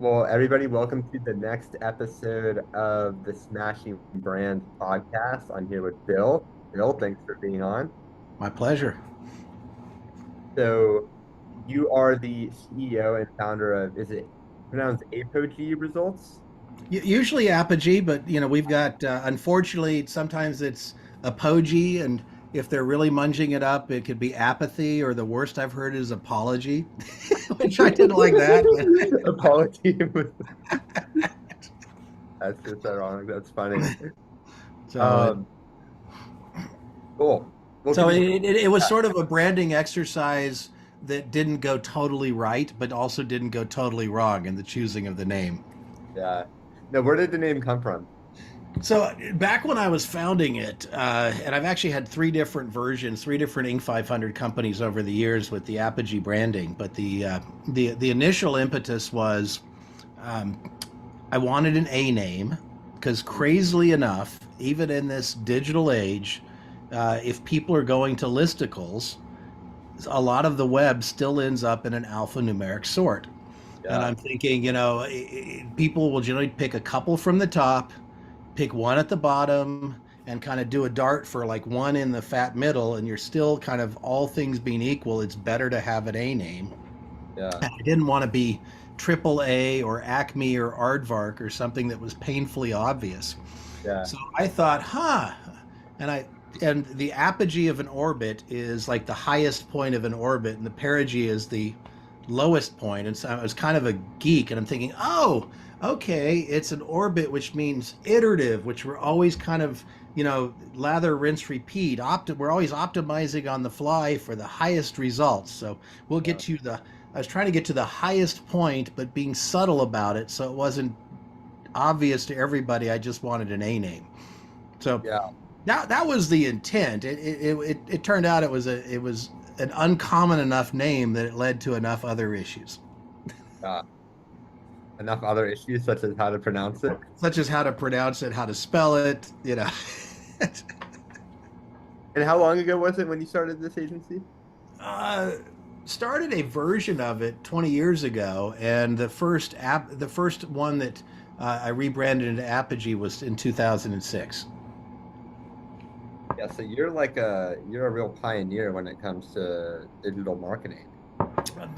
Well, everybody, welcome to the next episode of the Smashing Brands podcast. I'm here with Bill. Bill, thanks for being on. My pleasure. So, you are the CEO and founder of, is it pronounced Apogee Results? Usually Apogee, but we've got unfortunately sometimes it's Apogee, and if they're really munging it up, it could be apathy, or the worst I've heard is apology, which I didn't like that. Apology. That's just ironic. That's funny. so it, Um, cool. Well, so could you? it was sort of a branding exercise that didn't go totally right, but also didn't go totally wrong in the choosing of the name. Yeah. No, where did the name come from? So back when I was founding it, and I've actually had three different versions, three different Inc. 500 companies over the years with the Apogee branding. But the initial impetus was um, I wanted an A name because, crazily enough, even in this digital age, if people are going to listicles, a lot of the web still ends up in an alphanumeric sort. And Yeah. I'm thinking, people will generally pick a couple from the top, pick one at the bottom, and kind of do a dart for like one in the fat middle, and you're still kind of, all things being equal, it's better to have an A name. Yeah. I didn't want to be triple A or Acme or Aardvark or something that was painfully obvious. Yeah. So I thought, and I and the apogee of an orbit is like the highest point of an orbit, and the perigee is the lowest point. And so I was kind of a geek, and I'm thinking, oh, okay, it's an orbit, which means iterative, which we're always kind of, lather, rinse, repeat. We're always optimizing on the fly for the highest results. So we'll get Yeah. to the. I was trying to get to the highest point, but being subtle about it, so it wasn't obvious to everybody. I just wanted an A name. So Yeah. that was the intent. It turned out it was an uncommon enough name that it led to enough other issues, Yeah. Enough other issues such as how to pronounce it. such as how to pronounce it, how to spell it. And how long ago was it when you started this agency? uh, Started a version of it 20 years ago, and the first one that I rebranded into Apogee was in 2006. Yeah, so you're a real pioneer when it comes to digital marketing.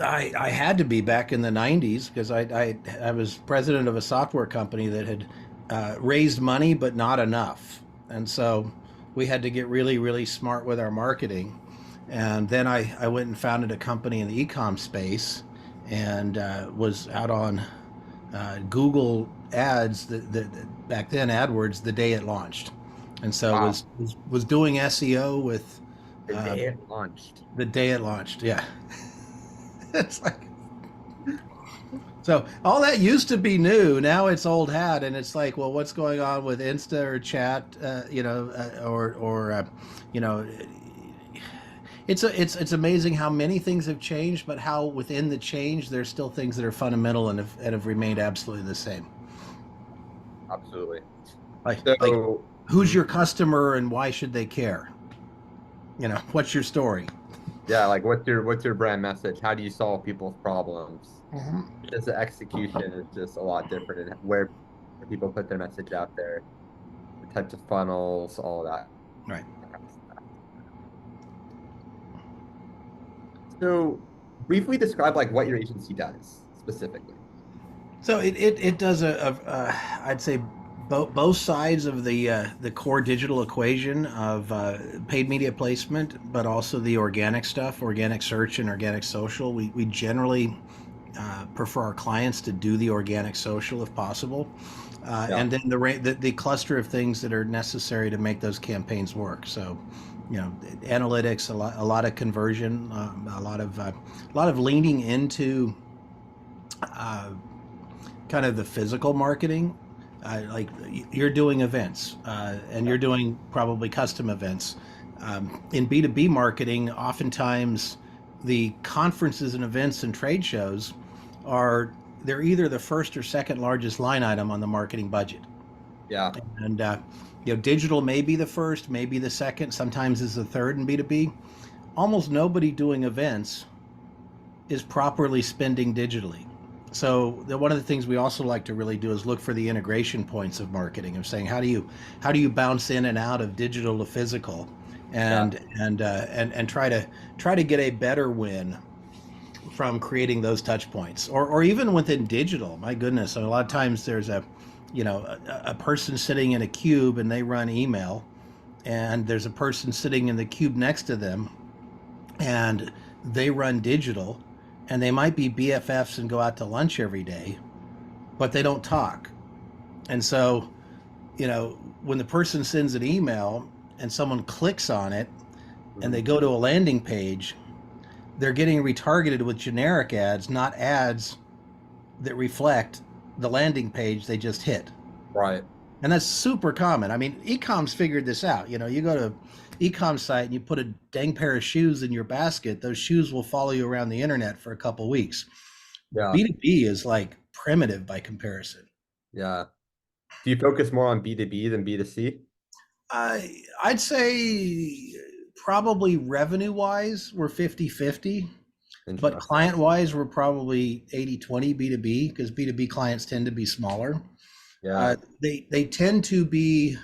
I had to be back in the 90s because I was president of a software company that had raised money but not enough, and so we had to get really really smart with our marketing. And then I went and founded a company in the e-com space, and was out on Google Ads, back then AdWords, the day it launched, and so Wow. was doing SEO with The uh, day it launched. the day it launched. Yeah. It's like, so all that used to be new. Now it's old hat, and it's like, well, what's going on with Insta or chat? You know, it's amazing how many things have changed, but how within the change there's still things that are fundamental and have remained absolutely the same. Absolutely. Like So, who's mhm. your customer and why should they care? What's your story? Yeah, like what's your brand message? How do you solve people's problems? Mhm. Just the execution is just a lot different and where people put their message out there, the types of funnels, all that. Right. Kind of stuff. So, briefly describe like what your agency does specifically. So it does I'd say both sides of the core digital equation of paid media placement, but also the organic stuff, organic search and organic social. We generally prefer our clients to do the organic social if possible, Yeah. and then the cluster of things that are necessary to make those campaigns work. So, analytics, a lot of conversion, a lot of leaning into uh, kind of the physical marketing. Like you're doing events, and you're doing probably custom events. In B2B marketing, oftentimes the conferences and events and trade shows are they're either the first or second largest line item on the marketing budget. Yeah. And digital may be the first, maybe the second, sometimes is the third in B2B. Almost nobody doing events is properly spending digitally. So one of the things we also like to really do is look for the integration points of marketing, of saying how do you bounce in and out of digital to physical, Yeah. and try to get a better win from creating those touch points, or even within digital. My goodness, a lot of times there's a person sitting in a cube and they run email, and there's a person sitting in the cube next to them and they run digital, and they might be BFFs and go out to lunch every day, but they don't talk. And so, when the person sends an email and someone clicks on it and Hmm. they go to a landing page, they're getting retargeted with generic ads, not ads that reflect the landing page they just hit. Right. And that's super common. I mean, ecom's figured this out. You go to ecom site and you put a dang pair of shoes in your basket, those shoes will follow you around the internet for a couple weeks. Yeah. B2B is like primitive by comparison. Yeah. Do you focus more on B2B than B2C? I'd say probably revenue wise, we're 50-50, but Interesting. client wise, we're probably 80-20 B2B, because B2B clients tend to be smaller. Yeah. They tend to be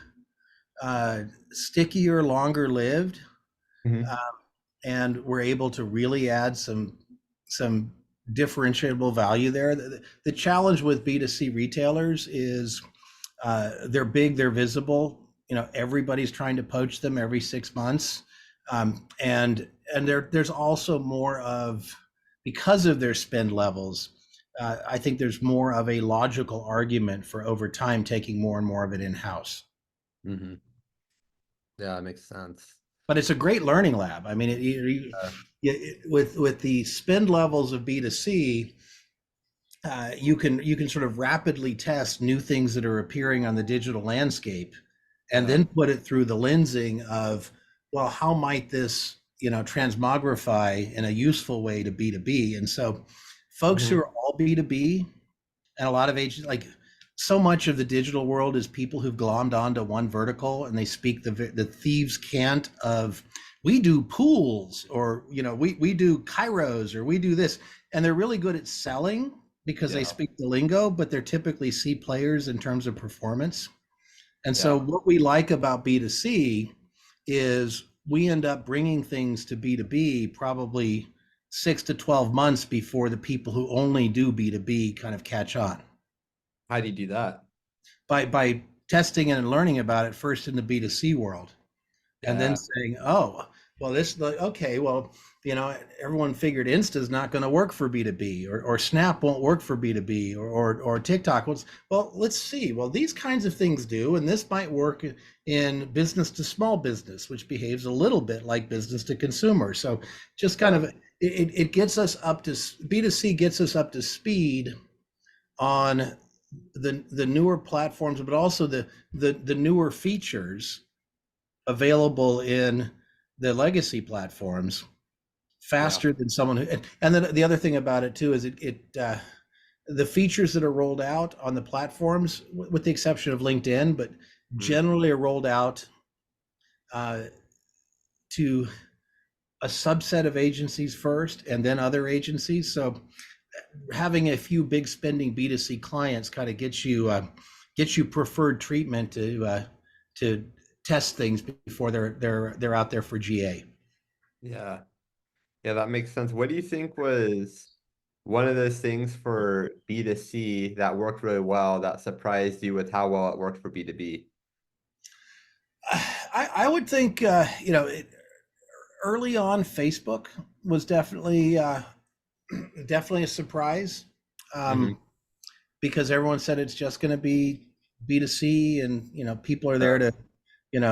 stickier, longer lived, uh, Hmm. and we're able to really add some differentiable value there. The challenge with B2C retailers is they're big, they're visible. Everybody's trying to poach them every 6 months, and there's also more of, because of their spend levels. I think there's more of a logical argument for over time taking more and more of it in house. Hmm. Yeah, it makes sense. But it's a great learning lab. I mean, Uh, with the spend levels of B2C, you can sort of rapidly test new things that are appearing on the digital landscape, and yeah. then put it through the lensing of, well, how might this transmogrify in a useful way to B2B? And so, folks who Hmm. are all B2B, and a lot of agents, like, so much of the digital world is people who've glommed onto one vertical, and they speak the thieves cant of, we do pools, or we do kairos, or we do this, and they're really good at selling because they Yeah. speak the lingo, but they're typically C players in terms of performance. And so Yeah. what we like about B2C is we end up bringing things to B2B probably 6 to 12 months before the people who only do B2B kind of catch on, How do you do that? by testing and learning about it first in the B2C world, and then Yeah. saying, oh, well, okay, well, everyone figured Insta's not going to work for B2B, or Snap won't work for B2B, or TikTok. Well, let's see. Well, these kinds of things do, and this might work in business to small business, which behaves a little bit like business to consumer. So just kind Yeah. of, it gets us up to, B2C gets us up to speed on the newer platforms, but also the newer features available in the legacy platforms Yeah. faster than someone who. And then the other thing about it too is the features that are rolled out on the platforms, with the exception of LinkedIn, but Mm. generally are rolled out uh, to a subset of agencies first, and then other agencies. So having a few big spending B2C clients kind of gets you preferred treatment to test things before they're out there for GA. Yeah. Yeah, that makes sense. What do you think was one of those things for B2C that worked really well that surprised you with how well it worked for B2B? I would think early on Facebook was definitely a surprise, Hmm. um, because everyone said it's just going to be B2C, and people are there Yeah.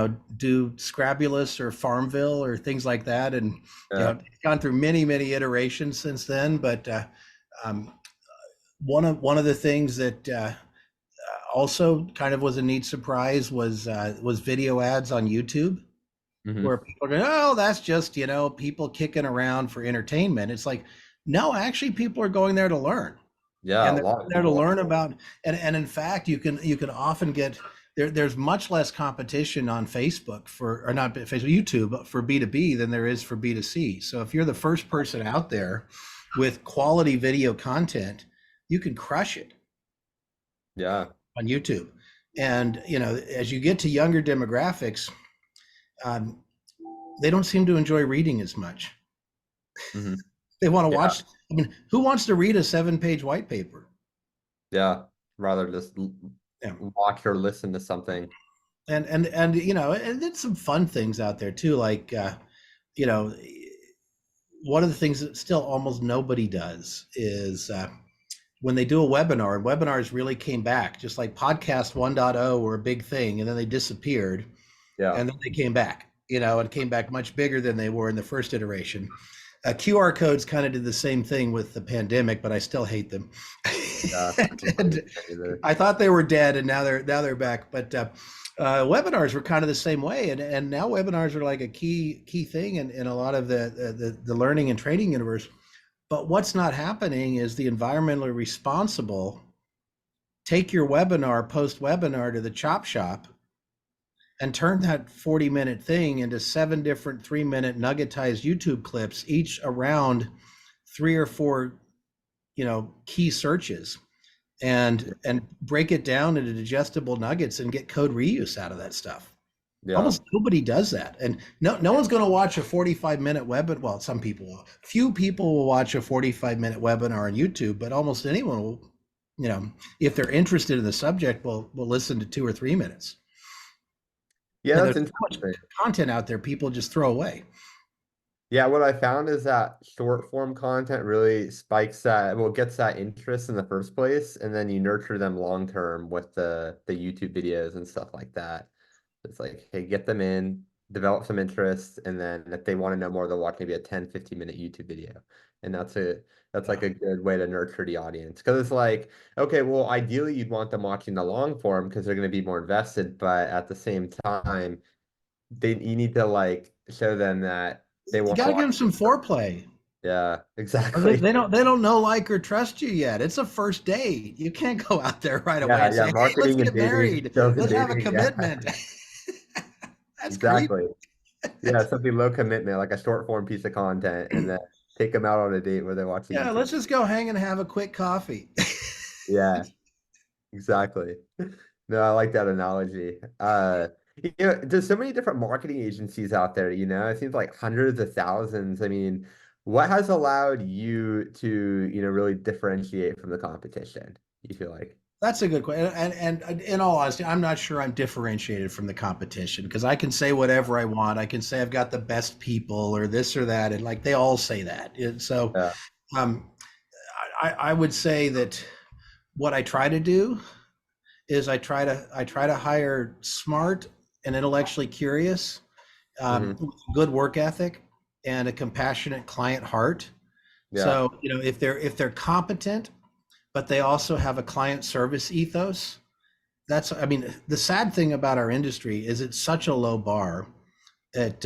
to do Scrabulous or Farmville or things like that, and Yeah. it's gone through many iterations since then. But um, one of the things that also kind of was a neat surprise was video ads on YouTube, Hmm. where people are going, oh, that's just people kicking around for entertainment. It's like, no, actually, people are going there to learn, Yeah, and a they're lot of there to people. learn about. And in fact, you can often get there's much less competition on Facebook for, or not Facebook, YouTube, for B2B than there is for B2C. So if you're the first person out there with quality video content, you can crush it Yeah. on YouTube. And as you get to younger demographics, um, they don't seem to enjoy reading as much. Hmm. They want to Yeah. watch. I mean, who wants to read a 7-page white paper? Yeah. Rather just Yeah. watch or listen to something. And and there's some fun things out there too, like you know one of the things that still almost nobody does is when they do a webinar, and webinars really came back, just like podcast 1.0 were a big thing, and then they disappeared, Yeah. and then they came back, and came back much bigger than they were in the first iteration. QR codes kind of did the same thing with the pandemic, but I still hate them. Yeah. and Either. I thought they were dead, and now they're back. But webinars were kind of the same way, and now webinars are like a key thing in a lot of the learning and training universe. But what's not happening is the environmentally responsible take your webinar post webinar to the chop shop and turn that 40-minute thing into 7 different 3-minute nuggetized YouTube clips, each around 3 or 4 key searches, and break it down into digestible nuggets and get code reuse out of that stuff. Yeah. Almost nobody does that, and no one's going to watch a 45-minute webinar. Well, some people will. Few people will watch a 45-minute webinar on YouTube, but almost anyone will, if they're interested in the subject, will listen to 2 or 3 minutes. Yeah, And that's there's so much interesting. content out there people just throw away. Yeah, what I found is that short form content really spikes that, well, gets that interest in the first place, and then you nurture them long term with the YouTube videos and stuff like that. It's like, hey, get them in, develop some interest, and then if they want to know more, they'll watch maybe a 10-15 minute YouTube video. And that's Yeah. like a good way to nurture the audience. Because it's like, okay, well, ideally you'd want them watching the long form because they're going to be more invested, but at the same time, you need to like show them that they You want got to to give watch. them some foreplay. Yeah, Or they, exactly. they don't they don't know, like, or trust you yet. It's a first date. You can't go out there right away Yeah, and yeah, say, "Hey, let's marketing and get dating, married. sales and Let's have a dating. Yeah, commitment." That's creepy. exactly. Yeah, something low commitment, like a short form piece of content, and then take them out on a date where they watch a Yeah, YouTube. let's just go hang and have a quick coffee. Yeah, exactly. No, I like that analogy. There's so many different marketing agencies out there, it seems like hundreds of thousands. I mean, what has allowed you to, really differentiate from the competition, you feel like? That's a good question. And in all honesty, I'm not sure I'm differentiated from the competition, because I can say whatever I want. I can say I've got the best people or this or that, and like they all say that. And so Yeah. um, I would say that what I try to do is I try to hire smart and intellectually curious, Hmm. with good work ethic and a compassionate client heart. Yeah. So if they're competent, but they also have a client service ethos. I mean, the sad thing about our industry is it's such a low bar that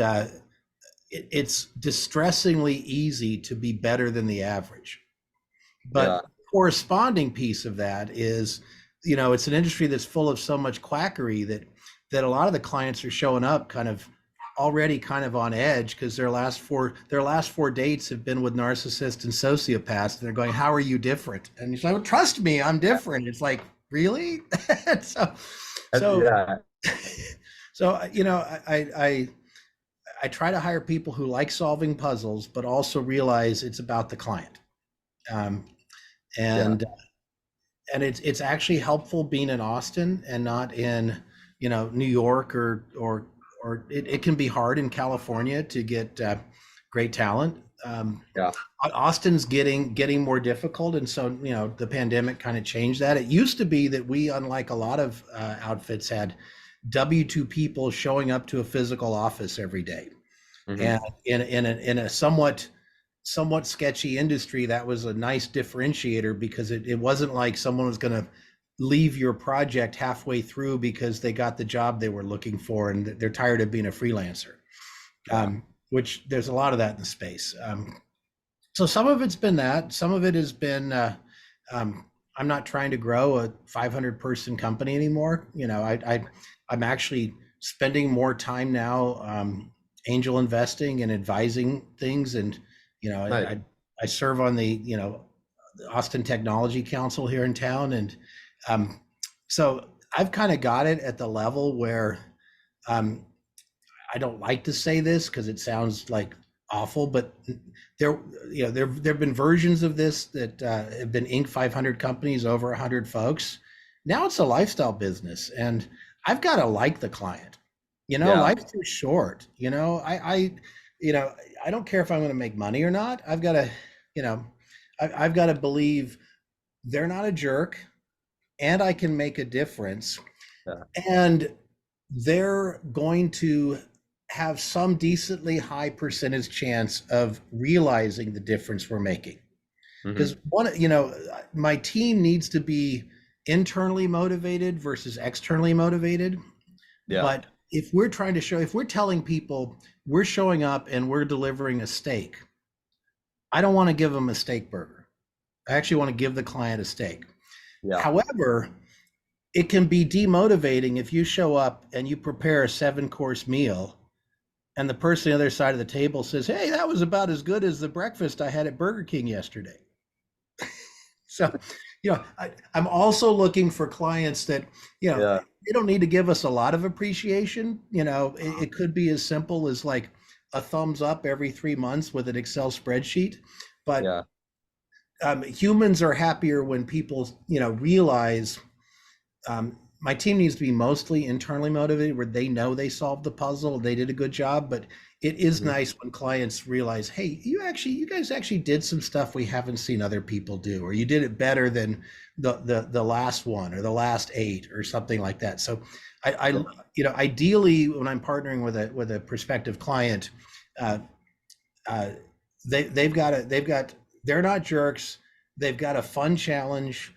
it's distressingly easy to be better than the average. Yeah. But corresponding piece of that is, it's an industry that's full of so much quackery that a lot of the clients are showing up already kind of on edge, because their last four dates have been with narcissists and sociopaths, and they're going, "How are you different?" And he's like, "Well, trust me, I'm different." It's like, really? so so Yeah. so I try to hire people who like solving puzzles, but also realize it's about the client. Um, Yeah. and and it's actually helpful being in Austin and not in New York, or it can be hard in California to get great talent. Yeah. Austin's getting more difficult, and so the pandemic kind of changed that. It used to be that we, unlike a lot of outfits, had W-2 people showing up to a physical office every day, Hmm. and in a somewhat sketchy industry, that was a nice differentiator, because it wasn't like someone was going to leave your project halfway through because they got the job they were looking for and they're tired of being a freelancer. Yeah. Which there's a lot of that in the space. So some of it's been that. Some of it has been um, I'm not trying to grow a 500-person company anymore. I'm actually spending more time now angel investing and advising things, and Nice. I serve on Austin Technology Council here in town, and um, so I've kind of got it at the level where um, I don't like to say this because it sounds like awful, but there, there have been versions of this that have been Inc. 500 companies, over 100 folks. Now it's a lifestyle business, and I've got to like the client. Yeah. Life's too short. You know, I don't care if I'm going to make money or not. I've got to, you know, I've got to believe they're not a jerk, and I can make a difference, Yeah. and they're going to have some decently high percentage chance of realizing the difference we're making. Because Hmm. my team needs to be internally motivated versus externally motivated. Yeah. But if we're telling people we're showing up and we're delivering a steak, I don't want to give them a steak burger. I actually want to give the client a steak. Yeah. However, it can be demotivating if you show up and you prepare a 7-course meal and the person on the other side of the table says, "Hey, that was about as good as the breakfast I had at Burger King yesterday." So, I'm also looking for clients that, Yeah. they don't need to give us a lot of appreciation. It could be as simple as like a thumbs up every 3 months with an Excel spreadsheet. But Yeah. humans are happier when people, realize my team needs to be mostly internally motivated where they know they solved the puzzle, they did a good job. But it is Hmm. nice when clients realize, hey, you guys actually did some stuff we haven't seen other people do, or you did it better than the last one or the last 8 or something like that. So I Yeah. ideally when I'm partnering with a prospective client, uh, uh, they're not jerks. They've got a fun challenge.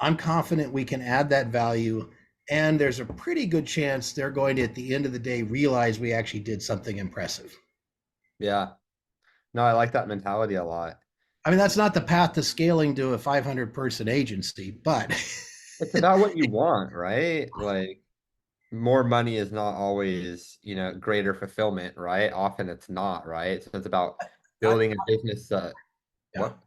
I'm confident we can add that value, and there's a pretty good chance they're going to, at the end of the day, realize we actually did something impressive. Yeah. No, I like that mentality a lot. I mean, that's not the path to scaling to a 500-person agency, but It's about what you want, right? Like more money is not always, greater fulfillment, right? Often it's not, right? So it's about I, building a business yeah, what?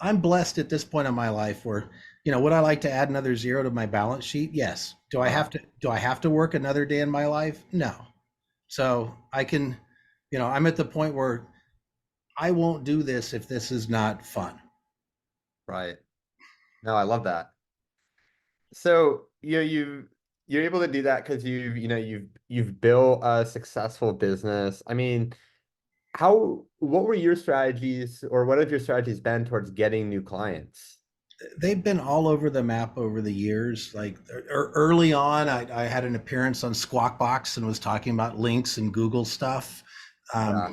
I'm blessed at this point in my life where, would I like to add another zero to my balance sheet? Yes. Uh, Do I have to work another day in my life? No. So I can, I'm at the point where I won't do this if this is not fun. right. No, I love that. So, you're able to do that because you've built a successful business. I mean, what were your strategies or what have your strategies been towards getting new clients? They've been all over the map over the years. Like early on, I had an appearance on Squawk Box and was talking about links and Google stuff. Yeah,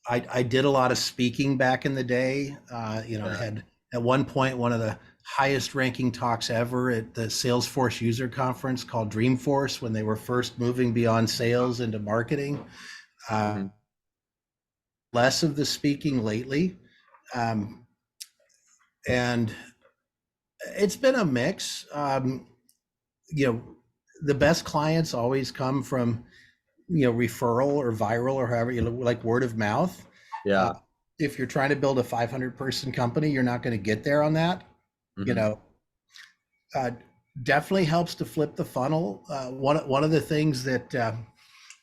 I did a lot of speaking back in the day. I yeah. had at one point one of the highest ranking talks ever at the Salesforce user conference called Dreamforce when they were first moving beyond sales into marketing. Uh, Hmm. Less of the speaking lately. Um, and it's been a mix. You know, the best clients always come from, referral or viral or however like word of mouth. Uh, Yeah. if you're trying to build a 500-person company, you're not going to get there on that. You Hmm. know, uh, Definitely helps to flip the funnel. One of the things that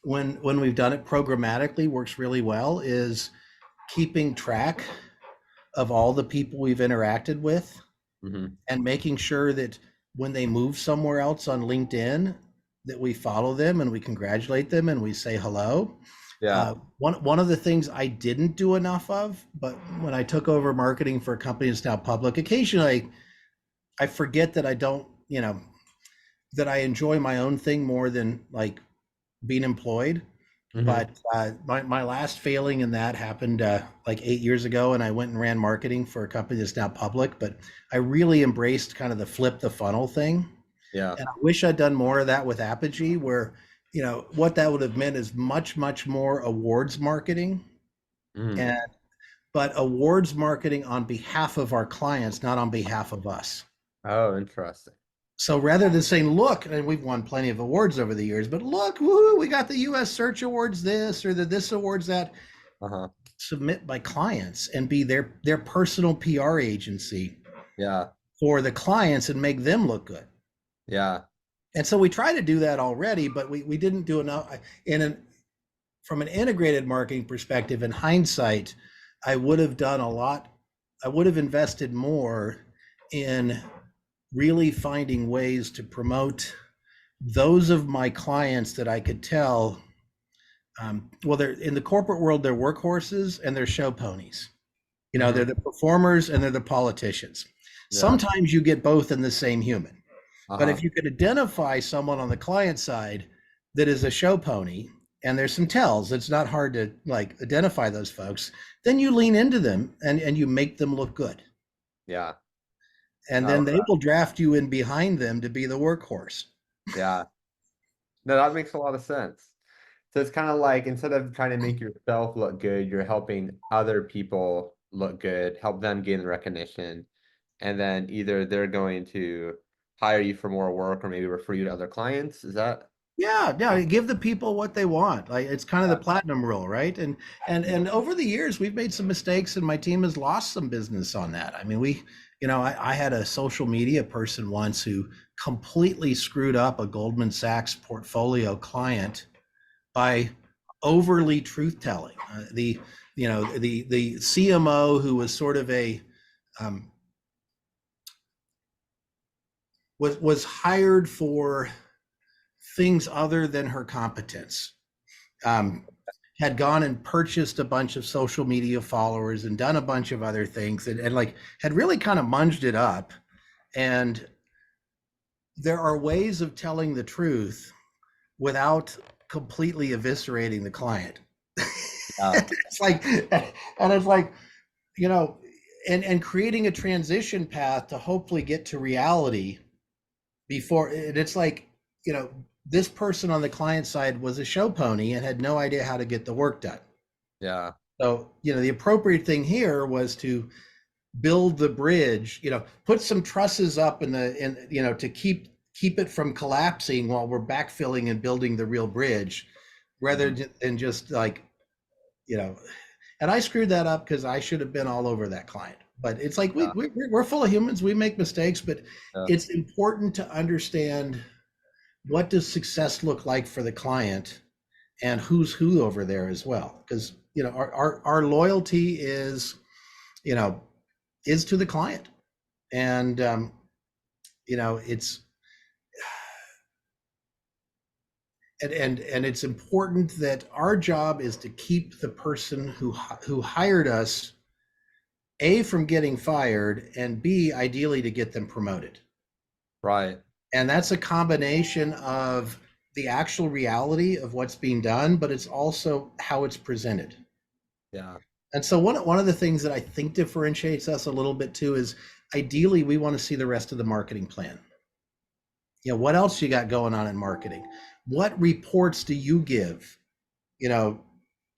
when we've done it programmatically works really well is keeping track of all the people we've interacted with Hmm. and making sure that when they move somewhere else on LinkedIn, that we follow them and we congratulate them and we say hello. Yeah. One of the things I didn't do enough of, but when I took over marketing for a company that's now public, occasionally I forget that I don't, that I enjoy my own thing more than like being employed. Hmm. But my last failing in that happened like 8 years ago, and I went and ran marketing for a company that's now public. But I really embraced kind of the flip the funnel thing, Yeah. and I wish I'd done more of that with Apogee, where what that would have meant is much more awards marketing, Hmm. and but awards marketing on behalf of our clients, not on behalf of us. Oh, interesting. So rather than saying, look, and we've won plenty of awards over the years, but look, woo, we got the US Search Awards this or the this awards that. Uh-huh. submit my clients and be their personal PR agency Yeah. for the clients and make them look good. Yeah. And so we try to do that already, but we didn't do enough. In an From an integrated marketing perspective, in hindsight, I would have done a lot. I would have invested more in really finding ways to promote those of my clients that I could tell, well, they're in the corporate world, they're workhorses and they're show ponies. They're Hmm. the performers and they're the politicians. Yeah. Sometimes you get both in the same human. But Uh-huh. if you could identify someone on the client side that is a show pony, and there's some tells, it's not hard to like identify those folks, then you lean into them and you make them look good. Yeah. And No, then they will draft you in behind them to be the workhorse. yeah. No, that makes a lot of sense. So it's kind of like instead of trying to make yourself look good, you're helping other people look good, help them gain the recognition, and then either they're going to hire you for more work or maybe refer you to other clients. Is that? Yeah, yeah, give the people what they want. Like it's kind of the Yeah. platinum rule, right? And over the years we've made some mistakes and my team has lost some business on that. I mean, I had a social media person once who completely screwed up a Goldman Sachs portfolio client by overly truth telling. The CMO who was sort of a um, was hired for things other than her competence. Um, had gone and purchased a bunch of social media followers and done a bunch of other things and like had really kind of munged it up. And there are ways of telling the truth without completely eviscerating the client. Yeah. It's like, and it's like, you know, and creating a transition path to hopefully get to reality before. And it's like, you know, this person on the client side was a show pony and had no idea how to get the work done. Yeah. So, the appropriate thing here was to build the bridge, put some trusses up to keep it from collapsing while we're backfilling and building the real bridge rather Mhm. than just like, you know, and I screwed that up because I should have been all over that client. But it's like Yeah. we're full of humans. We make mistakes, but Yeah. it's important to understand what does success look like for the client and who's who over there as well. Because our loyalty you know is to the client, and it's and it's important that our job is to keep the person who hired us A from getting fired and B ideally to get them promoted. Right. And that's a combination of the actual reality of what's being done, but it's also how it's presented. Yeah. And so one of the things that I think differentiates us a little bit too is ideally we want to see the rest of the marketing plan. What else you got going on in marketing? What reports do you give, you know,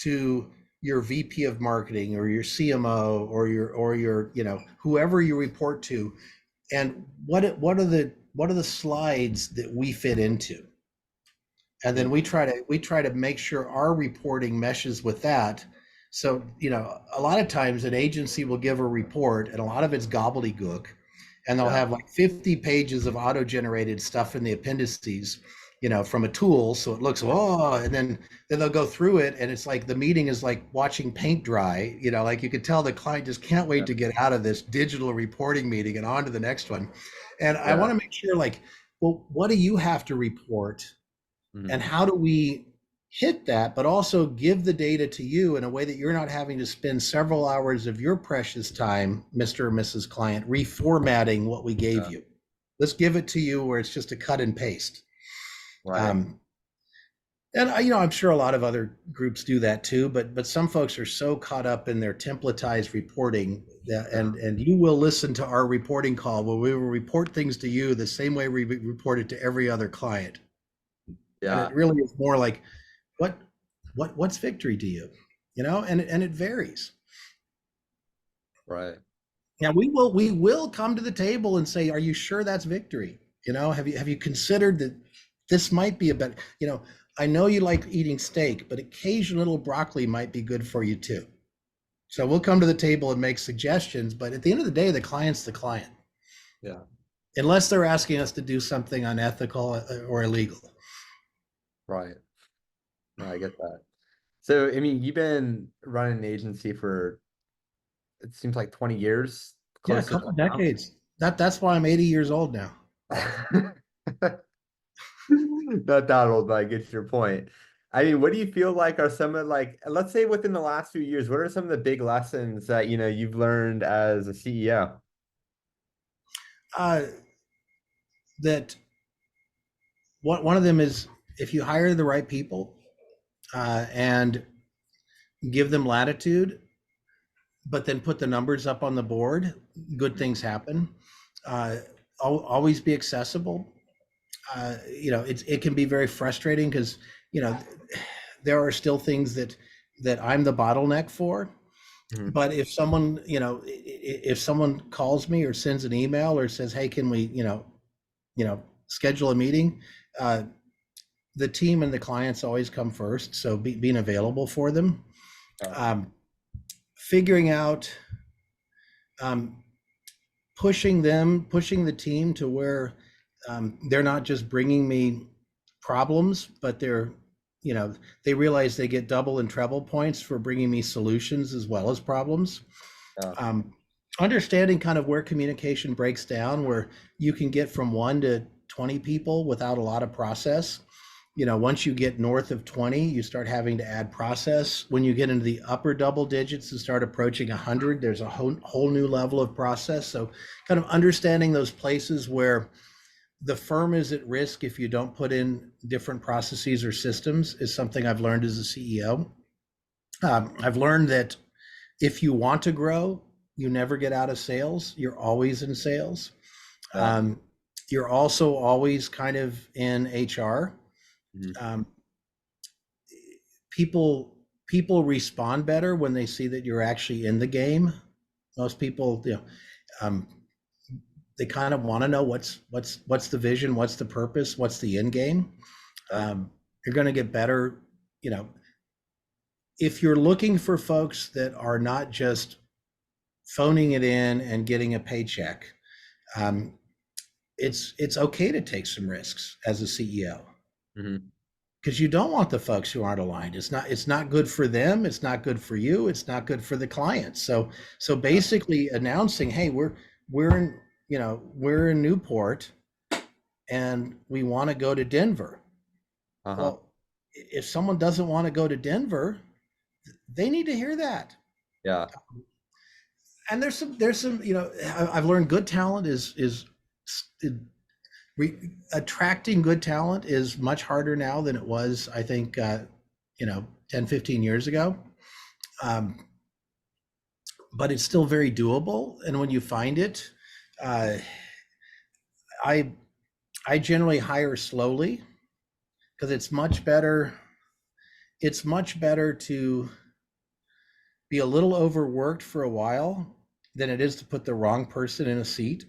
to your VP of marketing or your CMO or your whoever you report to, and what are the slides that we fit into? And then Mm. we try to make sure our reporting meshes with that. So a lot of times an agency will give a report and a lot of it's gobbledygook, and they'll Yeah. have like 50 pages of auto-generated stuff in the appendices, from a tool, so it looks, oh, and then they'll go through it and it's like the meeting is like watching paint dry. Like you could tell the client just can't wait Yeah. to get out of this digital reporting meeting and on to the next one. And I want Yeah. to make sure, like, well, what do you have to report and Mhm. how do we hit that, but also give the data to you in a way that you're not having to spend several hours of your precious time, Mr. or Mrs. Client, reformatting what we gave Yeah. you. Let's give it to you where it's just a cut and paste. Right. Um, and I'm sure a lot of other groups do that too, but some folks are so caught up in their templatized reporting that, Yeah. and you will listen to our reporting call where we will report things to you the same way we report it to every other client. And it Yeah. really is more like, what what's victory to you, and it varies. Right. Now we will come to the table and say, are you sure that's victory? Have you considered that this might be a better, I know you like eating steak, but occasional little broccoli might be good for you too. So we'll come to the table and make suggestions, but at the end of the day, the client's the client, Yeah, unless they're asking us to do something unethical or illegal. right. No, I get that. So, I mean, you've been running an agency for it seems like 20 years, Yeah, a close to couple 20 now. decades. That's why I'm 80 years old now. Not that old, but I get your point. I mean, what do you feel like are some of like, let's say within the last few years, what are some of the big lessons that you've learned as a CEO? Uh, that one of them is, if you hire the right people and give them latitude, but then put the numbers up on the board, good things happen. Uh, Always be accessible. It can be very frustrating because you know there are still things that I'm the bottleneck for. Mhm. But if someone, if someone calls me or sends an email or says, "Hey, can we, schedule a meeting?" Uh, the team and the clients always come first. So being available for them, Yeah, um, figuring out, um, pushing the team to where they're not just bringing me problems, but you know, they realize they get double and treble points for bringing me solutions as well as problems. yeah, Um, Understanding kind of where communication breaks down, where you can get from 1 to 20 people without a lot of process. Once you get north of 20, you start having to add process. When you get into the upper double digits and start approaching 100, there's a whole new level of process. So kind of understanding those places where the firm is at risk if you don't put in different processes or systems is something I've learned as a CEO. I've learned that if you want to grow, you never get out of sales. You're always in sales. yeah. Um, you're also always kind of in HR. Mhm. Um, people respond better when they see that you're actually in the game. Most people, um, they kind of want to know what's the vision, what's the purpose, what's the end game. Yeah, You're going to get better, you know, if you're looking for folks that are not just phoning it in and getting a paycheck. Um, it's okay to take some risks as a CEO mhm. because you don't want the folks who aren't aligned. It's not good for them. It's not good for you. It's not good for the clients. So Yeah. basically announcing, hey, we're in Newport and we want to go to Denver. Uh-huh. Well, if someone doesn't want to go to Denver, they need to hear that. Yeah. And there's some I've learned good talent is attracting good talent is much harder now than it was, I think, 10-15 years ago. um, but it's still very doable, and when you find it, uh, i I generally hire slowly because it's much better to be a little overworked for a while than it is to put the wrong person in a seat.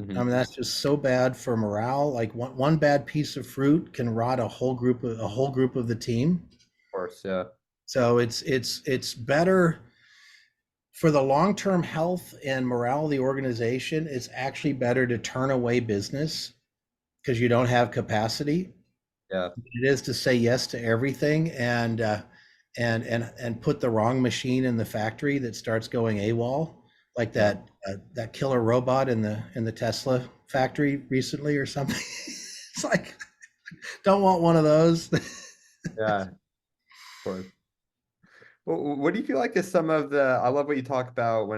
I Mhm. mean, that's just so bad for morale. Like one bad piece of fruit can rot a whole group of the team. Of course, yeah. So it's better for the long-term health and morale of the organization. It's actually better to turn away business because you don't have capacity. Yeah. It is to say yes to everything and put the wrong machine in the factory that starts going AWOL, like Yeah. that killer robot in the Tesla factory recently or something. It's like, don't want one of those. Yeah. Of course. Well, what do you feel like is some of the, I love what you talk about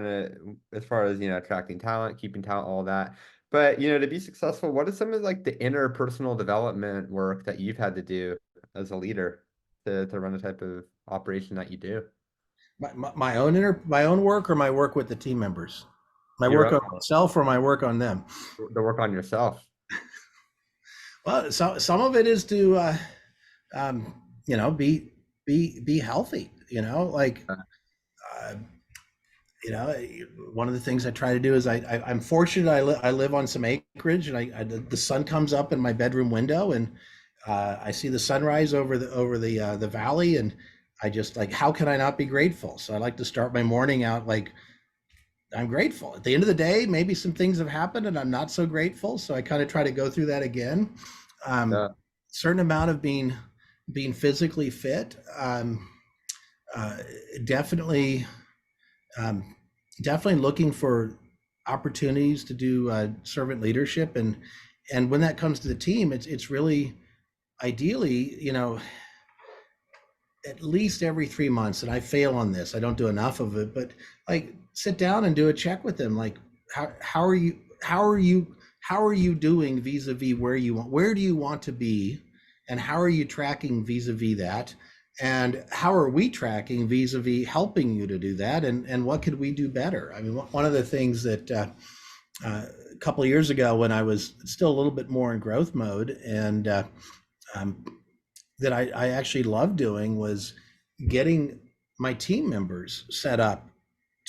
as far as, attracting talent, keeping talent, all that. But, to be successful, what is some of like the interpersonal development work that you've had to do as a leader to run the type of operation that you do? My own work or my work with the team members, my Your work own, on myself or my work on them. the work on yourself. Well, some of it is to um, be healthy. Uh, Uh, you know, one of the things I try to do is I'm fortunate. I live on some acreage, and the sun comes up in my bedroom window, and I see the sunrise over the valley, and I just like, how can I not be grateful? So I like to start my morning out like, I'm grateful. At the end of the day, maybe some things have happened and I'm not so grateful. So I kind of try to go through that again. Yeah. Certain amount of being physically fit. Uh, definitely, um, definitely looking for opportunities to do servant leadership, and when that comes to the team, it's really ideally, at least every 3 months, and I fail on this. I don't do enough of it, but like sit down and do a check with them. Like how are you doing vis-a-vis where do you want to be, and how are you tracking vis-a-vis that, and how are we tracking vis-a-vis helping you to do that, and what could we do better? I mean, one of the things that a couple of years ago when I was still a little bit more in growth mode, and um, that I actually loved doing was getting my team members set up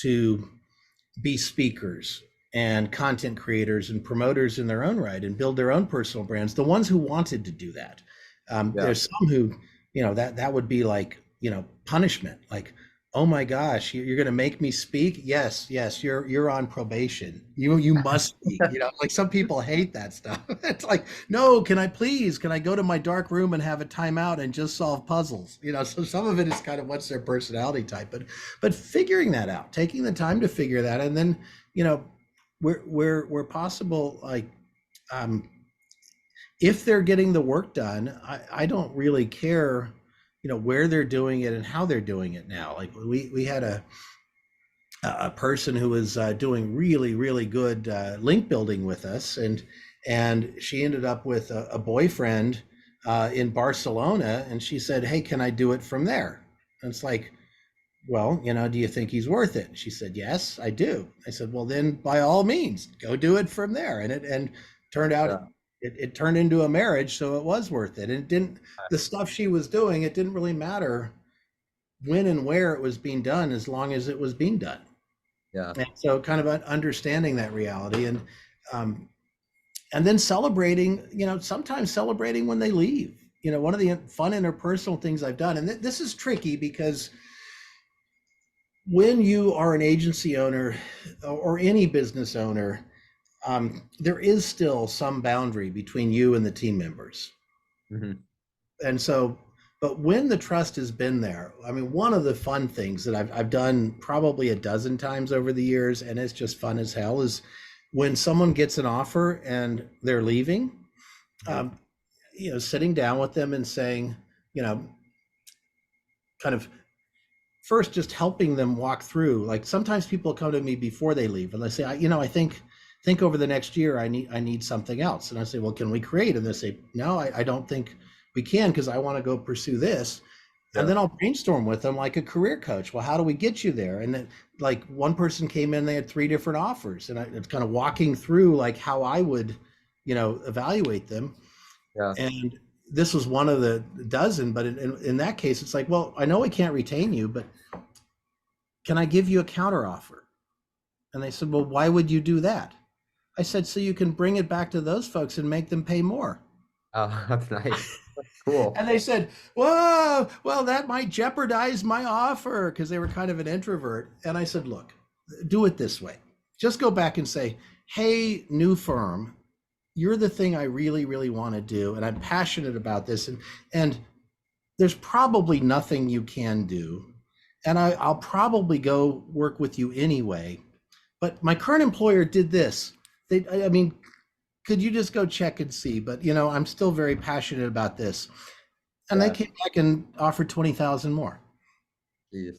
to be speakers and content creators and promoters in their own right and build their own personal brands. The ones who wanted to do that. Yeah. There's some who, that would be like, punishment. Like, oh my gosh, you're going to make me speak? Yes, yes, you're on probation. You must speak. Like some people hate that stuff. It's like, no, can I go to my dark room and have a timeout and just solve puzzles? So some of it is kind of what's their personality type, but figuring that out, taking the time to figure that, and then, where possible, like, um, if they're getting the work done, I don't really care, where they're doing it and how they're doing it now. Like we had a person who was doing really, really good link building with us, and she ended up with a boyfriend in Barcelona, and she said, "Hey, can I do it from there?" And it's like, well, do you think he's worth it? She said, yes, I do. I said, well, then by all means, go do it from there. And turned out Yeah. it turned into a marriage. So it was worth it. And it didn't, the stuff she was doing, it didn't really matter when and where it was being done, as long as it was being done. Yeah. And so kind of understanding that reality, um, and then celebrating, sometimes celebrating when they leave. One of the fun interpersonal things I've done, and this is tricky because when you are an agency owner or any business owner, there is still some boundary between you and the team members. Hmm. And so, but when the trust has been there, I mean, one of the fun things that I've done probably a dozen times over the years, and it's just fun as hell, is when someone gets an offer and they're leaving, Hmm. um, sitting down with them and saying, you know, kind of first just helping them walk through. Like sometimes people come to me before they leave and they say, I think over the next year I need something else. And I say, well, can we create? And they say, no, I don't think we can, because I want to go pursue this. And Yeah. then I'll brainstorm with them like a career coach. Well, how do we get you there? And then like one person came in, they had 3 different offers, and it's kind of walking through like how I would, evaluate them. Yeah. And this was one of the dozen, but in that case, it's like, well, I know we can't retain you, but can I give you a counter offer? And they said, well, why would you do that? I said, so you can bring it back to those folks and make them pay more. Oh, that's nice. That's cool. And they said, whoa, well, that might jeopardize my offer, because they were kind of an introvert. And I said, look, do it this way. Just go back and say, hey, new firm, you're the thing I really, really want to do. And I'm passionate about this. And there's probably nothing you can do. And I'll probably go work with you anyway. But my current employer did this. I mean, could you just go check and see? But I'm still very passionate about this. And they Yeah. came back and offered 20,000 more. Jeez.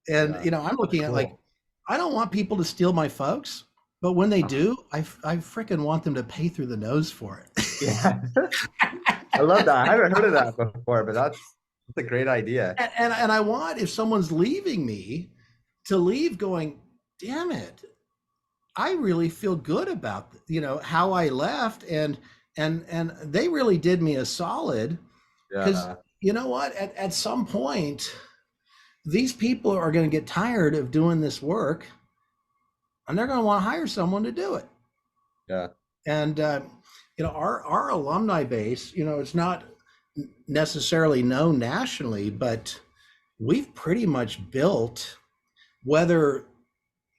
And Yeah. I'm That's looking at like, cool. I don't want people to steal my folks, but when they do, I freaking want them to pay through the nose for it. Yeah. I love that. I haven't heard of that before, but that's a great idea. And I want, if someone's leaving me, to leave going, damn it, I really feel good about how I left, and they really did me a solid, because Yeah. you know what, at some point these people are going to get tired of doing this work, and they're going to want to hire someone to do it. Yeah. And our alumni base, it's not necessarily known nationally, but we've pretty much built, whether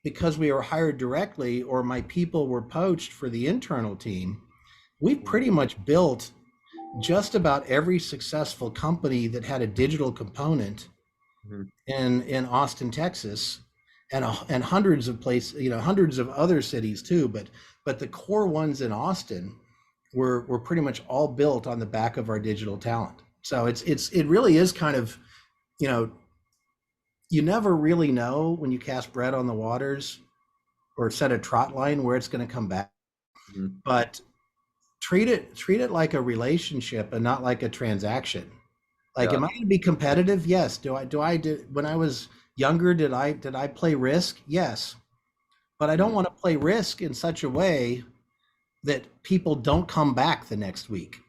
because we were hired directly or my people were poached for the internal team, we've Mhm. pretty much built just about every successful company that had a digital component Mhm. in Austin, Texas, and hundreds of places, hundreds of other cities too. But the core ones in Austin were pretty much all built on the back of our digital talent. So it really is kind of, you know, you never really know when you cast bread on the waters or set a trot line where it's going to come back. Mhm. But treat it like a relationship and not like a transaction. Like, Yeah. am I going to be competitive? Yes. Did when I was younger, did I play Risk? Yes. But I don't Mhm. want to play Risk in such a way that people don't come back the next week.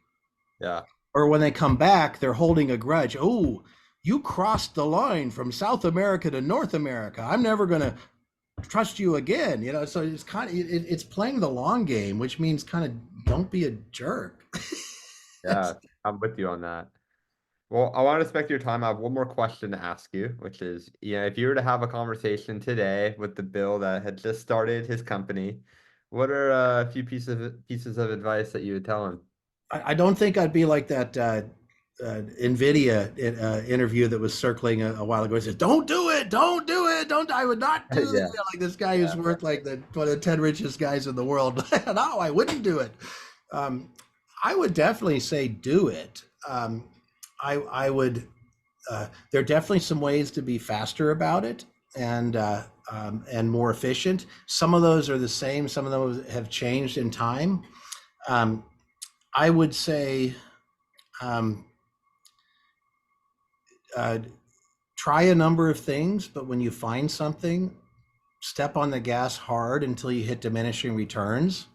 Yeah. Or when they come back, they're holding a grudge. Oh, you crossed the line from South America to North America. I'm never going to trust you again. So it's kind of it's playing the long game, which means kind of don't be a jerk. Yeah. I'm with you on that. Well, I want to respect your time. I have one more question to ask you, which is, if you were to have a conversation today with the Bill that had just started his company, what are a few pieces of advice that you would tell him? I don't think I'd be like that NVIDIA interview that was circling a while ago. It says, "Don't do it, don't do it, don't." I would not do that. Yeah. Like this guy who's Yeah. worth like one of the 10 richest guys in the world. No, I wouldn't do it. Um, I would definitely say do it. I would. There are definitely some ways to be faster about it and more efficient. Some of those are the same. Some of those have changed in time. Um, I would say um, uh, try a number of things, but when you find something, step on the gas hard until you hit diminishing returns.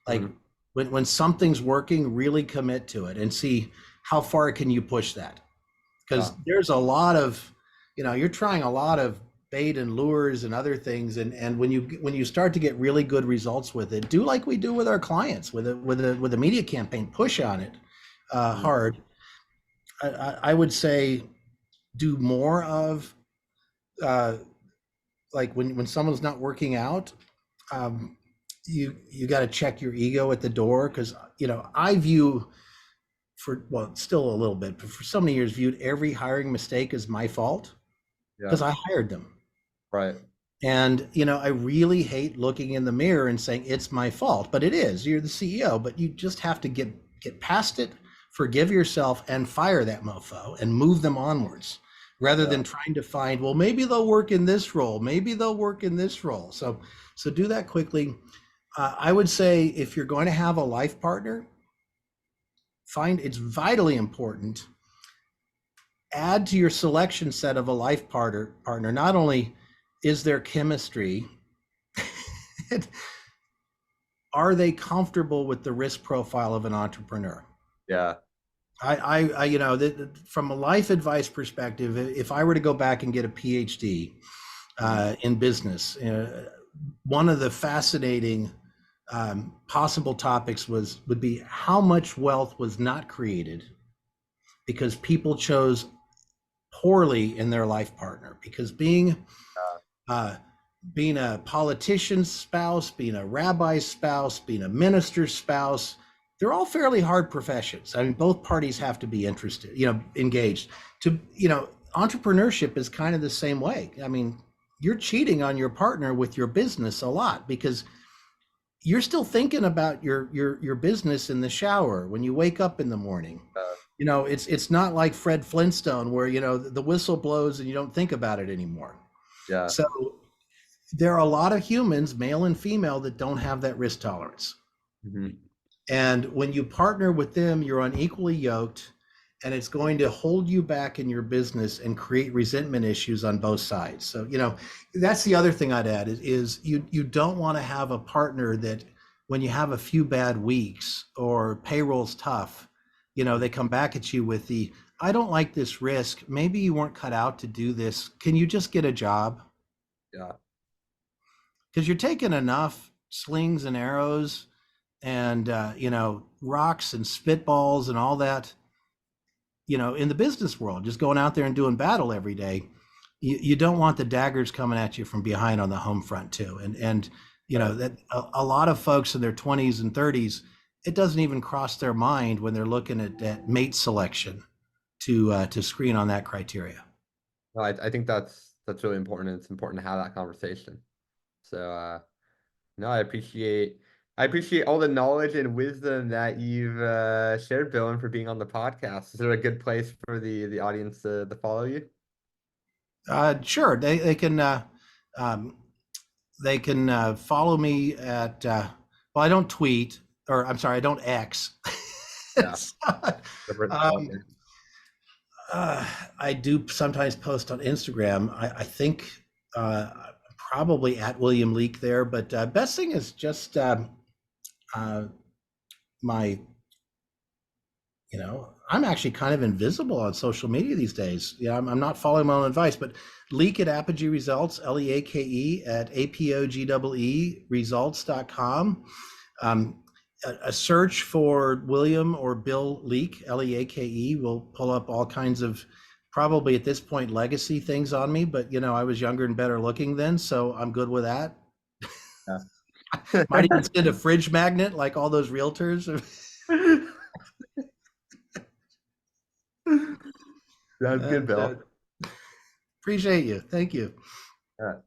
Like Mhm. when something's working, really commit to it and see how far can you push that. Because Yeah. there's a lot of, you're trying a lot of bait and lures and other things, and when you start to get really good results with it, do like we do with our clients with a media campaign, push on it Mhm. hard. I would say do more of uh, like when someone's not working out, um, you got to check your ego at the door because I view for well still a little bit, but for so many years viewed every hiring mistake as my fault Yeah. because I hired them. Right. And I really hate looking in the mirror and saying it's my fault, but it is. You're the CEO, but you just have to get past it, forgive yourself, and fire that mofo and move them onwards, rather Yeah. than trying to find, well, maybe they'll work in this role, maybe they'll work in this role. So do that quickly. I would say if you're going to have a life partner, find it's vitally important. Add to your selection set of a life partner. Not only is there chemistry, are they comfortable with the risk profile of an entrepreneur? Yeah. From a life advice perspective, if I were to go back and get a PhD Mhm. in business, one of the fascinating possible topics would be how much wealth was not created because people chose poorly in their life partner. Because Yeah. uh, being a politician's spouse, being a rabbi's spouse, being a minister's spouse, they're all fairly hard professions. I mean, both parties have to be interested, engaged. Entrepreneurship is kind of the same way. I mean, you're cheating on your partner with your business a lot because you're still thinking about your business in the shower when you wake up in the morning. Uh, It's not like Fred Flintstone where the whistle blows and you don't think about it anymore. yeah. So there are a lot of humans, male and female, that don't have that risk tolerance. Mhm. And when you partner with them, you're unequally yoked, and it's going to hold you back in your business and create resentment issues on both sides. So, that's the other thing I'd add is you don't want to have a partner that when you have a few bad weeks or payroll's tough, they come back at you with I don't like this risk. Maybe you weren't cut out to do this. Can you just get a job? Yeah. Because you're taking enough slings and arrows and rocks and spitballs and all that. in the business world, just going out there and doing battle every day, you don't want the daggers coming at you from behind on the home front too. And Right. that a lot of folks in their 20s and 30s, it doesn't even cross their mind when they're looking at mate selection to screen on that criteria. No, I think that's really important, and it's important to have that conversation. So no, I appreciate all the knowledge and wisdom that you've shared, Bill, and for being on the podcast. Is there a good place for the audience to follow you? Sure, um, they can follow me at well, I don't tweet, or I'm sorry, I don't X. Yeah, It's, different um, development. uh, I do sometimes post on Instagram. I think probably at William Leake there, but best thing is just uh, my, I'm actually kind of invisible on social media these days. Yeah, I'm not following my own advice, but Leake at Apogee Results, Leake at APOGEE results.com. A search for William or Bill Leake, Leake, will pull up all kinds of, probably at this point, legacy things on me. But I was younger and better looking then, so I'm good with that. Yeah. Might even send a fridge magnet like all those realtors. Sounds good, And Bill. appreciate you. Thank you. All right.